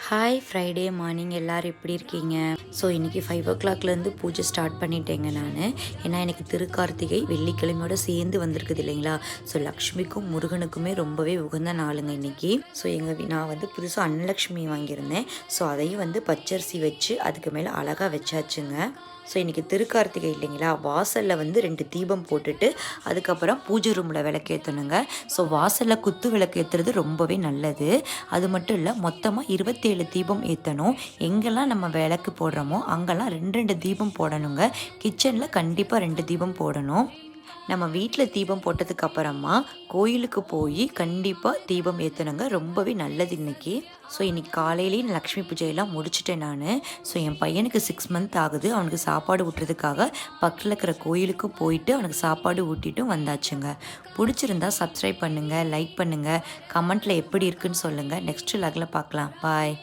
Hi Friday morning எல்லோரும் எப்படி இருக்கீங்க? ஸோ இன்றைக்கி 5 o'clockலேருந்து பூஜை ஸ்டார்ட் பண்ணிட்டேங்க நான். ஏன்னா எனக்கு திருக்கார்த்திகை வெள்ளிக்கிழமையோடு சேர்ந்து வந்திருக்குது இல்லைங்களா. ஸோ லக்ஷ்மிக்கும் முருகனுக்குமே ரொம்பவே உகந்த நாளுங்க இன்றைக்கி. ஸோ நான் வந்து புதுசாக அன்னலக்ஷ்மி வாங்கியிருந்தேன். ஸோ அதையும் வந்து பச்சரிசி வச்சு அதுக்கு மேலே அழகாக வச்சாச்சுங்க. ஸோ இன்றைக்கி திருக்கார்த்திகை இல்லைங்களா, வாசலில் வந்து 2 தீபம் போட்டுட்டு அதுக்கப்புறம் பூஜை ரூமில் விளக்கேற்றணுங்க. ஸோ வாசலில் குத்து விளக்கு ஏற்றுறது ரொம்பவே நல்லது. அது மட்டும் இல்லை, மொத்தமாக 27 தீபம் ஏற்றணும். எங்கெல்லாம் நம்ம விளக்கு போடுறோமோ அங்கெல்லாம் 2 தீபம் போடணுங்க. கிச்சனில் கண்டிப்பாக 2 தீபம் போடணும். நம்ம வீட்டில் தீபம் போட்டதுக்கு அப்புறமா கோயிலுக்கு போய் கண்டிப்பாக தீபம் ஏற்றணுங்க. ரொம்பவே நல்லது இன்றைக்கி. ஸோ இன்றைக்கி காலையிலேயே லக்ஷ்மி பூஜையெல்லாம் முடிச்சிட்டேன் நான். ஸோ என் பையனுக்கு 6 மந்த் ஆகுது. அவனுக்கு சாப்பாடு ஊட்டுறதுக்காக பக்கத்தில் இருக்கிற கோயிலுக்கு போயிட்டு அவனுக்கு சாப்பாடு ஊட்டிட்டும் வந்தாச்சுங்க. பிடிச்சிருந்தா சப்ஸ்கிரைப் பண்ணுங்கள், லைக் பண்ணுங்கள், கமெண்ட்டில் எப்படி இருக்குன்னு சொல்லுங்கள். நெக்ஸ்ட் வ்ளாகில் பார்க்கலாம். பாய்.